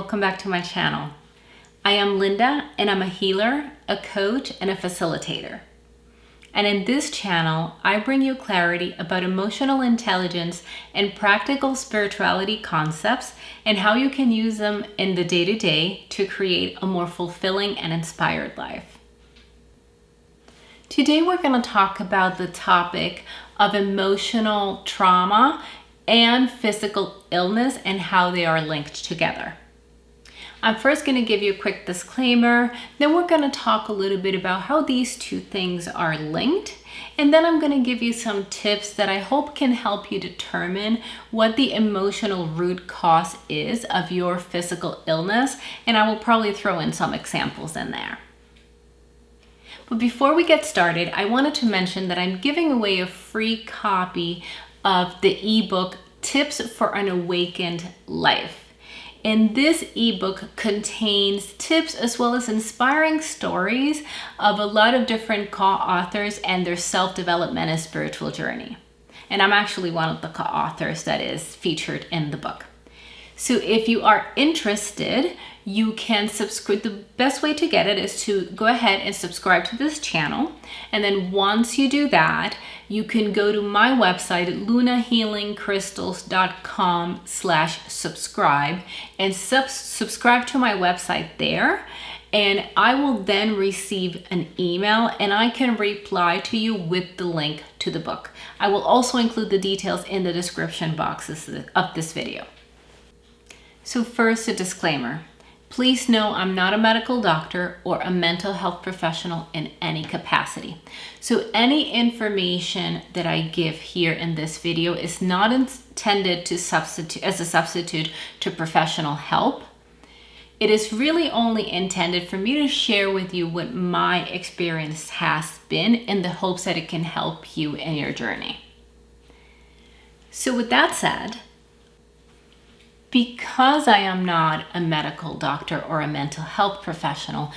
welcome back to my channel. I am Linda and I'm a healer, a coach, and a facilitator. And in this channel, I bring you clarity about emotional intelligence and practical spirituality concepts and how you can use them in the day-to-day to create a more fulfilling and inspired life. Today we're going to talk about the topic of emotional trauma and physical illness and how they are linked together. I'm first going to give you a quick disclaimer, then we're going to talk a little bit about how these two things are linked, and then I'm going to give you some tips that I hope can help you determine what the emotional root cause is of your physical illness, and I will probably throw in some examples in there. But before we get started, I wanted to mention that I'm giving away a free copy of the ebook Tips for an Awakened Life. And this ebook contains tips as well as inspiring stories of a lot of different co-authors and their self-development and spiritual journey. And I'm actually one of the co-authors that is featured in the book. So if you are interested, you can subscribe. The best way to get it is to go ahead and subscribe to this channel. And then once you do that, you can go to my website, lunahealingcrystals.com/subscribe and subscribe to my website there. And I will then receive an email and I can reply to you with the link to the book. I will also include the details in the description boxes of this video. So first, a disclaimer. Please know I'm not a medical doctor or a mental health professional in any capacity. So any information that I give here in this video is not intended to as a substitute to professional help. It is really only intended for me to share with you what my experience has been in the hopes that it can help you in your journey. So with that said, because I am not a medical doctor or a mental health professional,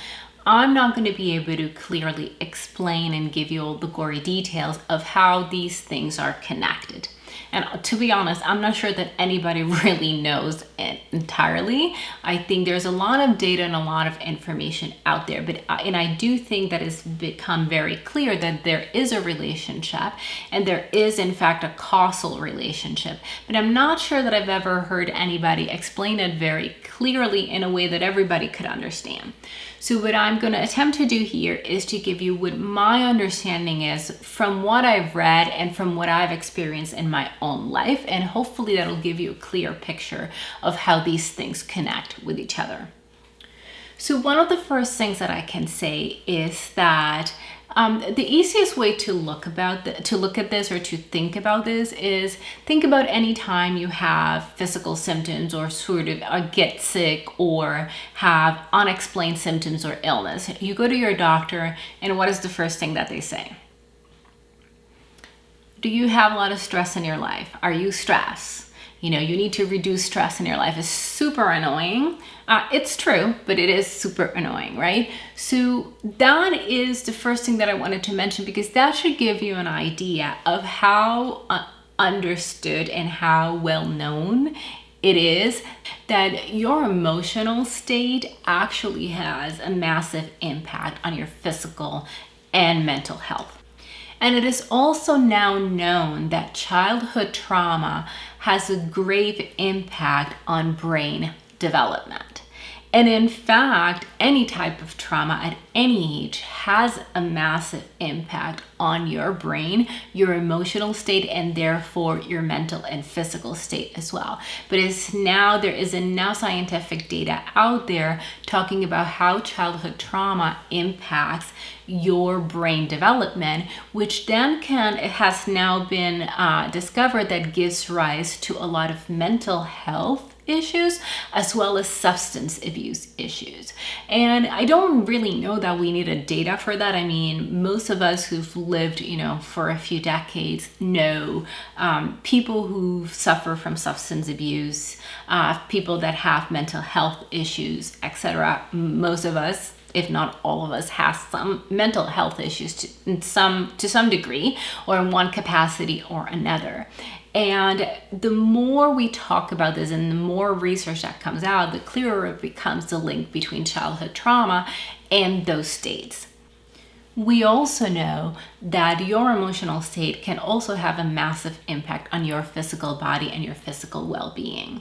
I'm not going to be able to clearly explain and give you all the gory details of how these things are connected. And to be honest, I'm not sure that anybody really knows it entirely. I think there's a lot of data and a lot of information out there, and I do think that it's become very clear that there is a relationship and there is in fact a causal relationship. But I'm not sure that I've ever heard anybody explain it very clearly in a way that everybody could understand. So what I'm going to attempt to do here is to give you what my understanding is from what I've read and from what I've experienced in my own life, and hopefully that'll give you a clear picture of how these things connect with each other. So one of the first things that I can say is that the easiest way to look at this or to think about this is think about any time you have physical symptoms or sort of get sick or have unexplained symptoms or illness. You go to your doctor and what is the first thing that they say? Do you have a lot of stress in your life? Are you stressed? You need to reduce stress in your life. It's super annoying. It's true, but it is super annoying, right? So that is the first thing that I wanted to mention because that should give you an idea of how understood and how well known it is that your emotional state actually has a massive impact on your physical and mental health. And it is also now known that childhood trauma has a grave impact on brain development. And in fact, any type of trauma at any age has a massive impact on your brain, your emotional state, and therefore your mental and physical state as well. But there is now scientific data out there talking about how childhood trauma impacts your brain development, which then it has now been discovered that gives rise to a lot of mental health issues as well as substance abuse issues. And I don't really know that we needed data for that. I mean, most of us who've lived, for a few decades know people who suffer from substance abuse, people that have mental health issues, etc. Most of us if not all of us, has some mental health issues to some degree, or in one capacity or another. And the more we talk about this and the more research that comes out, the clearer it becomes the link between childhood trauma and those states. We also know that your emotional state can also have a massive impact on your physical body and your physical well-being.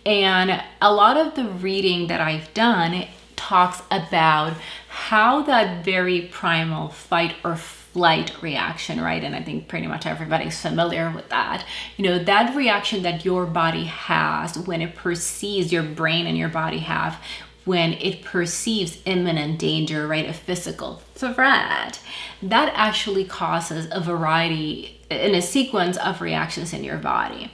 And a lot of the reading that I've done talks about how that very primal fight or flight reaction, right? And I think pretty much everybody's familiar with that. That reaction that your body has when it perceives, your brain and your body have, when it perceives imminent danger, right? A physical threat, that actually causes a variety in a sequence of reactions in your body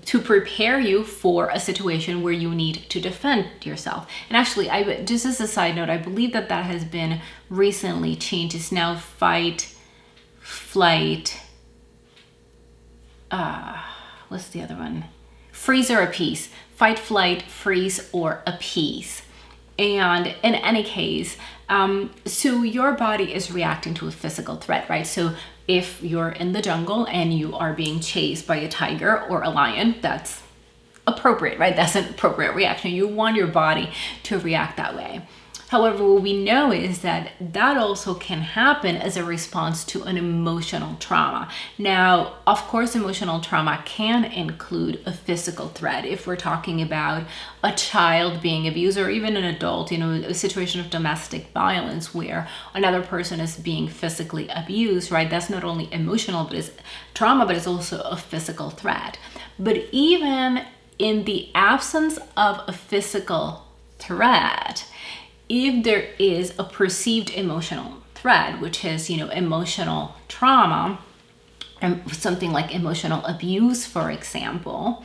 to prepare you for a situation where you need to defend yourself. And actually, just as a side note, I believe that has been recently changed. It's now fight, flight, what's the other one? Freeze or appease. Fight, flight, freeze, or appease. And in any case, so your body is reacting to a physical threat, right? So if you're in the jungle and you are being chased by a tiger or a lion, that's appropriate, right? That's an appropriate reaction. You want your body to react that way. However, what we know is that also can happen as a response to an emotional trauma. Now, of course, emotional trauma can include a physical threat. If we're talking about a child being abused, or even an adult, a situation of domestic violence where another person is being physically abused, right? That's not only emotional, but it's trauma, but it's also a physical threat. But even in the absence of a physical threat, if there is a perceived emotional threat, which is, emotional trauma, something like emotional abuse, for example,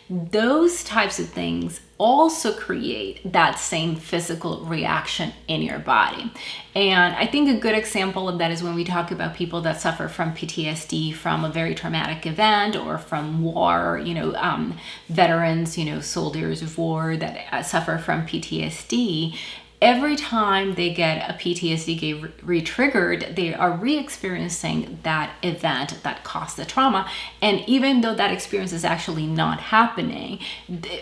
those types of things also create that same physical reaction in your body. And I think a good example of that is when we talk about people that suffer from PTSD from a very traumatic event, or from war, veterans, soldiers of war that suffer from PTSD. Every time they get a PTSD get re-triggered, they are re-experiencing that event that caused the trauma. And even though that experience is actually not happening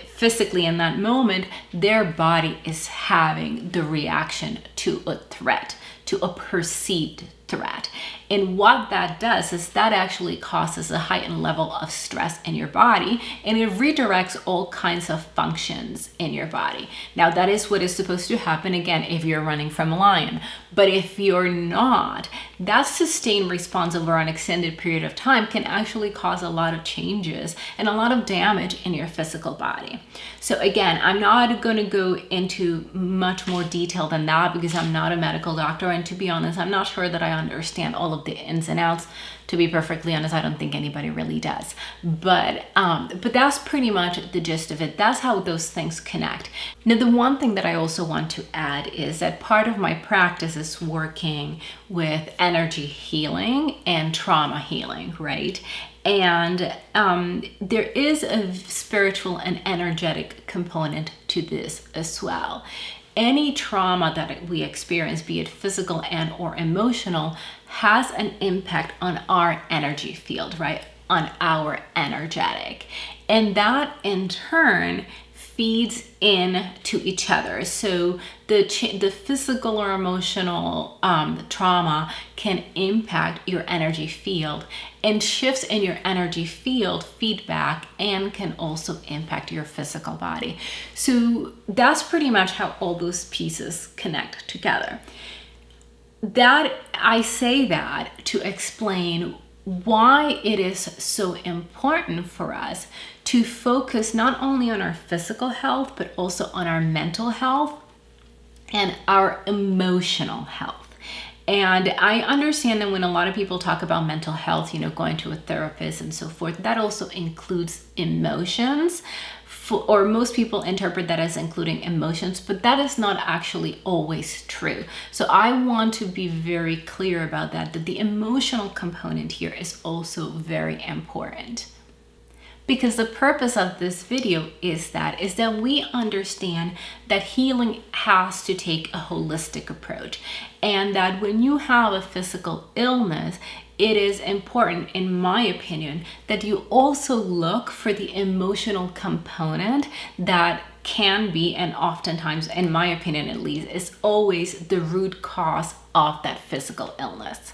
physically in that moment, their body is having the reaction to a threat, to a perceived threat. And what that does is that actually causes a heightened level of stress in your body, and it redirects all kinds of functions in your body. Now, that is what is supposed to happen, again, if you're running from a lion. But if you're not, that sustained response over an extended period of time can actually cause a lot of changes and a lot of damage in your physical body. So again, I'm not going to go into much more detail than that because I'm not a medical doctor, and to be honest, I'm not sure that I understand all of the ins and outs. To be perfectly honest, I don't think anybody really does. But that's pretty much the gist of it. That's how those things connect. Now, the one thing that I also want to add is that part of my practice is working with energy healing and trauma healing, right? And there is a spiritual and energetic component to this as well. Any trauma that we experience, be it physical and or emotional, has an impact on our energy field, right? On our energetic. And that in turn feeds into each other. So the physical or emotional trauma can impact your energy field, and shifts in your energy field feedback and can also impact your physical body. So that's pretty much how all those pieces connect together. That I say that to explain why it is so important for us to focus not only on our physical health, but also on our mental health and our emotional health. And I understand that when a lot of people talk about mental health, going to a therapist and so forth, that also includes emotions. Or most people interpret that as including emotions, but that is not actually always true. So I want to be very clear about that the emotional component here is also very important. Because the purpose of this video is that we understand that healing has to take a holistic approach, and that when you have a physical illness, it is important, in my opinion, that you also look for the emotional component that can be, and oftentimes, in my opinion at least, is always the root cause of that physical illness.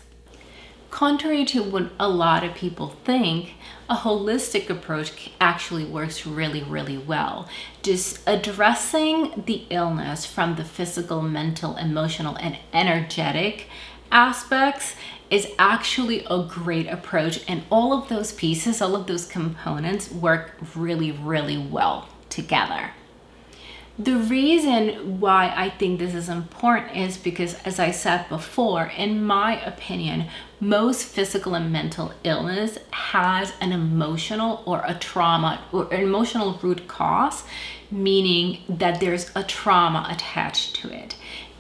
Contrary to what a lot of people think, a holistic approach actually works really, really well. Just addressing the illness from the physical, mental, emotional, and energetic aspects is actually a great approach, and all of those pieces, all of those components work really, really well together. The reason why I think this is important is because, as I said before, in my opinion, most physical and mental illness has an emotional or a trauma or an emotional root cause, meaning that there's a trauma attached to it.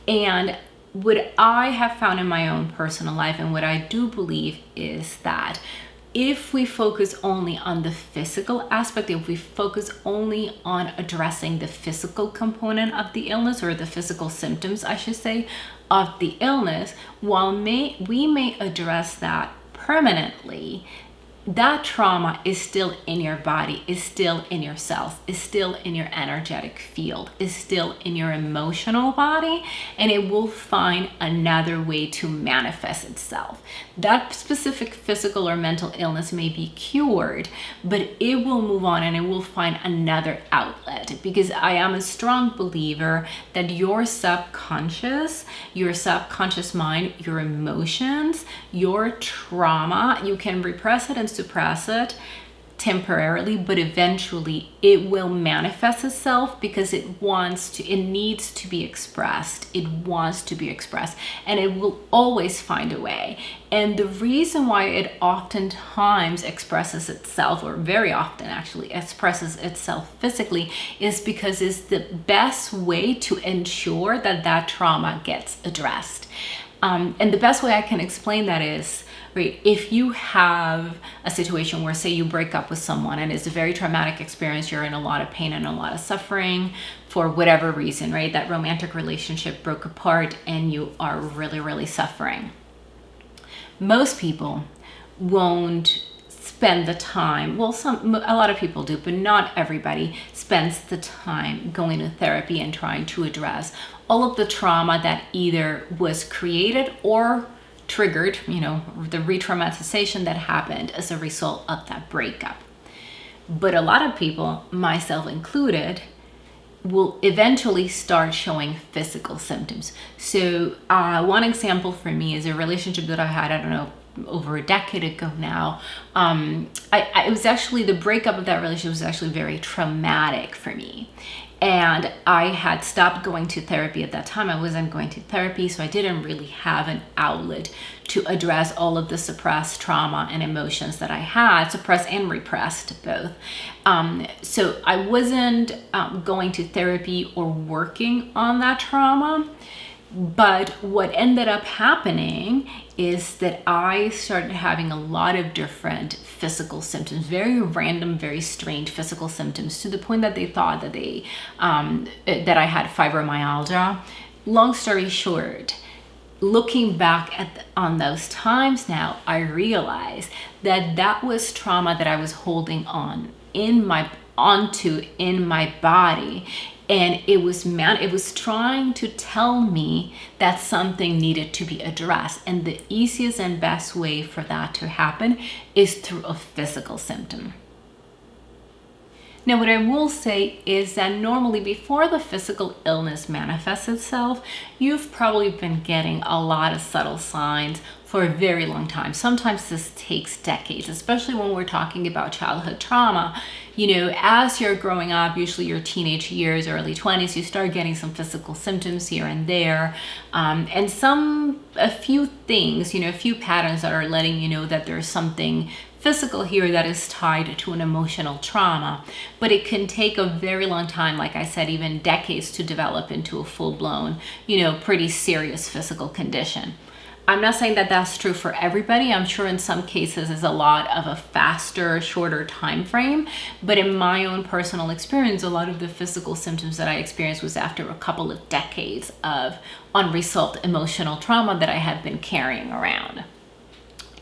And what I have found in my own personal life, and what I do believe, is that if we focus only on the physical aspect, if we focus only on addressing the physical component of the illness, or the physical symptoms, I should say, of the illness, while we may address that permanently, that trauma is still in your body, is still in your cells, is still in your energetic field, is still in your emotional body, and it will find another way to manifest itself. That specific physical or mental illness may be cured, but it will move on and it will find another outlet, because I am a strong believer that your subconscious mind, your emotions, your trauma, you can repress it and suppress it temporarily, but eventually it will manifest itself, because it needs to be expressed. It wants to be expressed, and it will always find a way. And the reason why it oftentimes expresses itself, or very often actually expresses itself physically, is because it's the best way to ensure that that trauma gets addressed. And the best way I can explain that is, right, if you have a situation where, say, you break up with someone and it's a very traumatic experience, you're in a lot of pain and a lot of suffering for whatever reason, right? That romantic relationship broke apart and you are really, really suffering. Most people won't spend the time, well, a lot of people do, but not everybody spends the time going to therapy and trying to address all of the trauma that either was created or triggered, the re-traumatization that happened as a result of that breakup. But a lot of people, myself included, will eventually start showing physical symptoms. So one example for me is a relationship that I had, I don't know, over a decade ago now. It was actually, the breakup of that relationship was actually very traumatic for me. And I had stopped going to therapy at that time. I wasn't going to therapy, so I didn't really have an outlet to address all of the suppressed trauma and emotions that I had, suppressed and repressed both. So I wasn't going to therapy or working on that trauma. But what ended up happening is that I started having a lot of different physical symptoms, very random, very strange physical symptoms, to the point that they thought that that I had fibromyalgia. Long story short, looking back on those times now, I realized that that was trauma that I was holding onto in my body. And it was trying to tell me that something needed to be addressed. And the easiest and best way for that to happen is through a physical symptom. Now, what I will say is that normally before the physical illness manifests itself, you've probably been getting a lot of subtle signs for a very long time. Sometimes this takes decades, especially when we're talking about childhood trauma. As you're growing up, usually your teenage years, early 20s, you start getting some physical symptoms here and there. And a few things, a few patterns that are letting you know that there's something physical here that is tied to an emotional trauma. But it can take a very long time, like I said, even decades, to develop into a full-blown, pretty serious physical condition. I'm not saying that that's true for everybody. I'm sure in some cases it's a lot of a faster, shorter time frame. But in my own personal experience, a lot of the physical symptoms that I experienced was after a couple of decades of unresolved emotional trauma that I had been carrying around.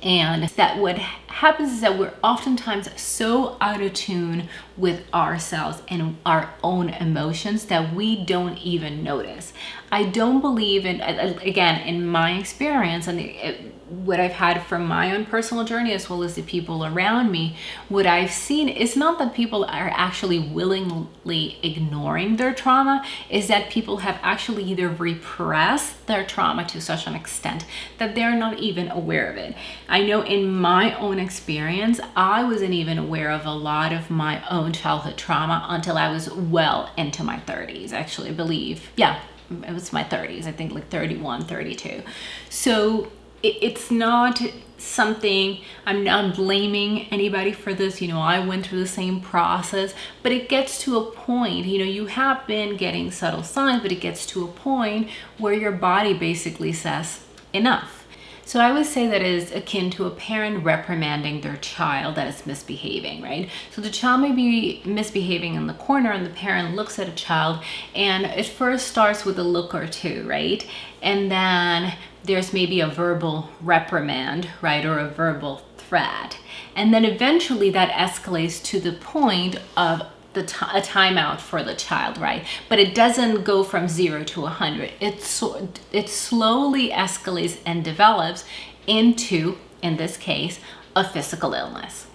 And that what happens is that we're oftentimes so out of tune with ourselves and our own emotions that we don't even notice. I don't believe in, again, in my experience and what I've had from my own personal journey, as well as the people around me, what I've seen is not that people are actually willingly ignoring their trauma, is that people have actually either repressed their trauma to such an extent that they're not even aware of it. I know in my own experience, I wasn't even aware of a lot of my own childhood trauma until I was well into my 30s, actually, I believe. Yeah, it was my 30s, I think like 31, 32. So it's not something, I'm not blaming anybody for this. You know, I went through the same process, but it gets to a point, you know, you have been getting subtle signs, but it gets to a point where your body basically says enough. So I would say that is akin to a parent reprimanding their child that is misbehaving, right? So the child may be misbehaving in the corner and the parent looks at a child and it first starts with a look or two, right? And then there's maybe a verbal reprimand, right? Or a verbal threat. And then eventually that escalates to the point of a timeout for the child, right? But it doesn't go from 0 to 100. It slowly escalates and develops into, in this case, a physical illness.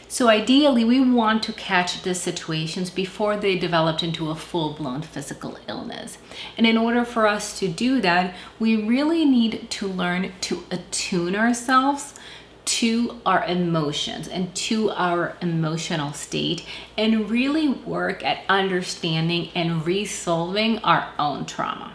So ideally, we want to catch the situations before they developed into a full-blown physical illness. And in order for us to do that, we really need to learn to attune ourselves to our emotions and to our emotional state and really work at understanding and resolving our own trauma.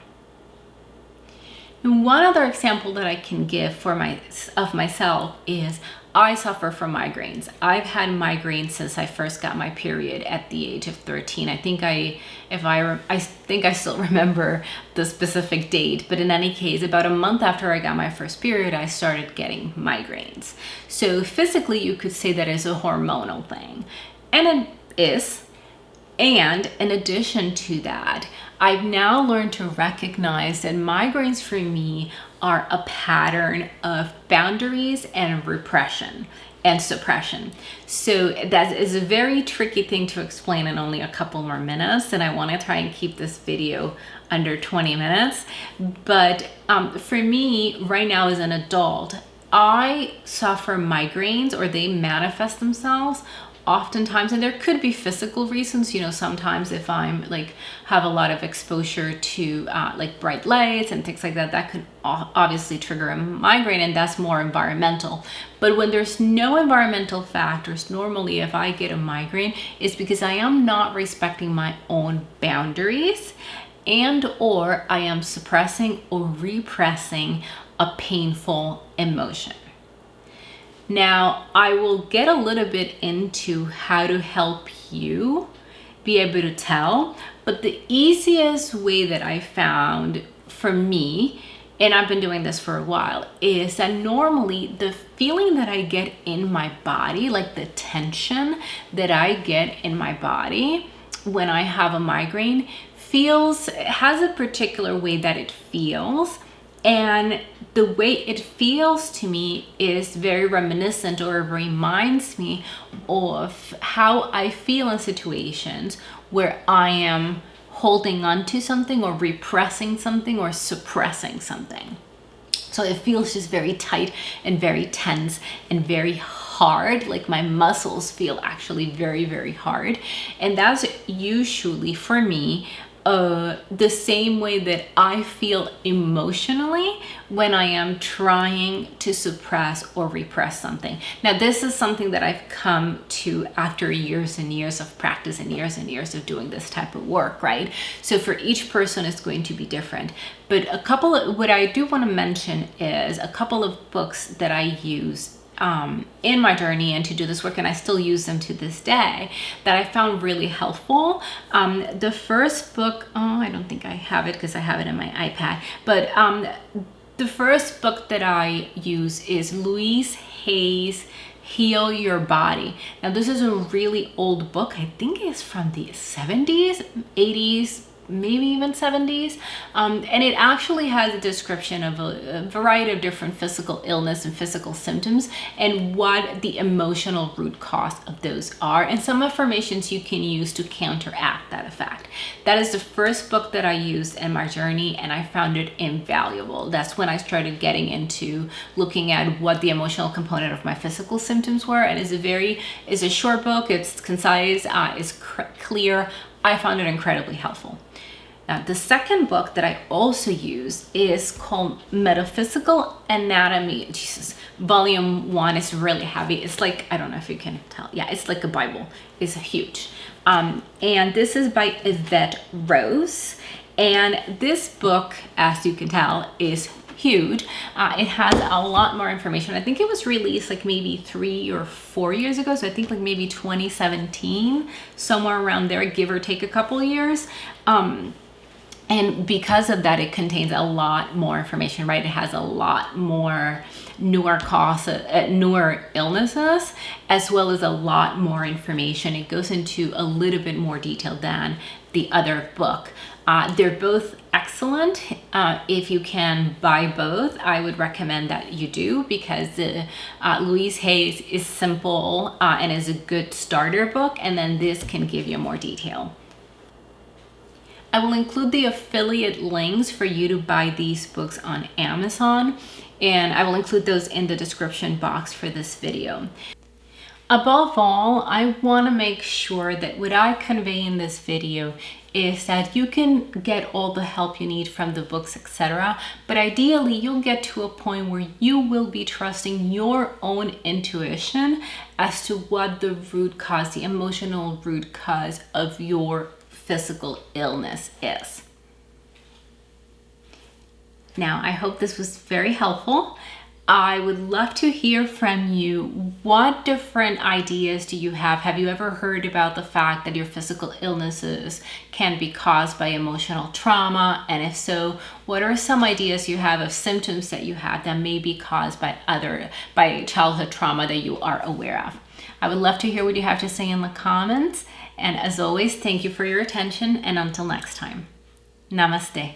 And one other example that I can give of myself is I suffer from migraines. I've had migraines since I first got my period at the age of 13. I think I still remember the specific date, but in any case, about a month after I got my first period, I started getting migraines. So physically, you could say that is a hormonal thing, and it is. And in addition to that, I've now learned to recognize that migraines for me are a pattern of boundaries and repression and suppression. So that is a very tricky thing to explain in only a couple more minutes, and I want to try and keep this video under 20 minutes. But for me, right now as an adult, I suffer migraines, or they manifest themselves oftentimes, and there could be physical reasons. You know, sometimes if I'm have a lot of exposure to like bright lights and things like that, that could obviously trigger a migraine, and that's more environmental. But when there's no environmental factors, normally if I get a migraine, it's because I am not respecting my own boundaries, and or I am suppressing or repressing a painful emotion. Now, I will get a little bit into how to help you be able to tell, but the easiest way that I found for me, and I've been doing this for a while, is that normally the feeling that I get in my body, like the tension that I get in my body when I have a migraine, has a particular way that it feels. And the way it feels to me is very reminiscent, or reminds me of how I feel in situations where I am holding on to something or repressing something or suppressing something. So it feels just very tight and very tense and very hard, like my muscles feel actually very, very hard. And that's usually for me the same way that I feel emotionally when I am trying to suppress or repress something. Now, this is something that I've come to after years and years of practice and years of doing this type of work, right? So for each person, it's going to be different. But what I do want to mention is a couple of books that I use in my journey and to do this work, and I still use them to this day, that I found really helpful. The first book, I don't think I have it because I have it in my iPad, but The first book that I use is Louise Hay's Heal Your Body. Now this is a really old book. I think it's from the 70s, 80s, maybe even 70s. And it actually has a description of a variety of different physical illness and physical symptoms and what the emotional root cause of those are, and some affirmations you can use to counteract that effect. That is the first book that I used in my journey, and I found it invaluable. That's when I started getting into looking at what the emotional component of my physical symptoms were, and it's a short book, it's concise, it's clear. I found it incredibly helpful. Now, the second book that I also use is called Metaphysical Anatomy. Jesus, volume 1 is really heavy. It's like, I don't know if you can tell. Yeah, it's like a Bible. It's huge. And this is by Evette Rose. And this book, as you can tell, is huge. It has a lot more information. I think it was released like maybe 3 or 4 years ago. So I think like maybe 2017, somewhere around there, give or take a couple of years. And because of that, it contains a lot more information, right? It has a lot more newer illnesses, as well as a lot more information. It goes into a little bit more detail than the other book. They're both excellent. If you can buy both, I would recommend that you do, because Louise Hay's is simple and is a good starter book, and then this can give you more detail. I will include the affiliate links for you to buy these books on Amazon, and I will include those in the description box for this video. Above all, I want to make sure that what I convey in this video is that you can get all the help you need from the books, etc. But ideally, you'll get to a point where you will be trusting your own intuition as to what the root cause, the emotional root cause of your physical illness is. Now, I hope this was very helpful. I would love to hear from you. What different ideas do you have? Have you ever heard about the fact that your physical illnesses can be caused by emotional trauma? And if so, what are some ideas you have of symptoms that you have that may be caused by childhood trauma that you are aware of? I would love to hear what you have to say in the comments. And as always, thank you for your attention, and until next time, namaste.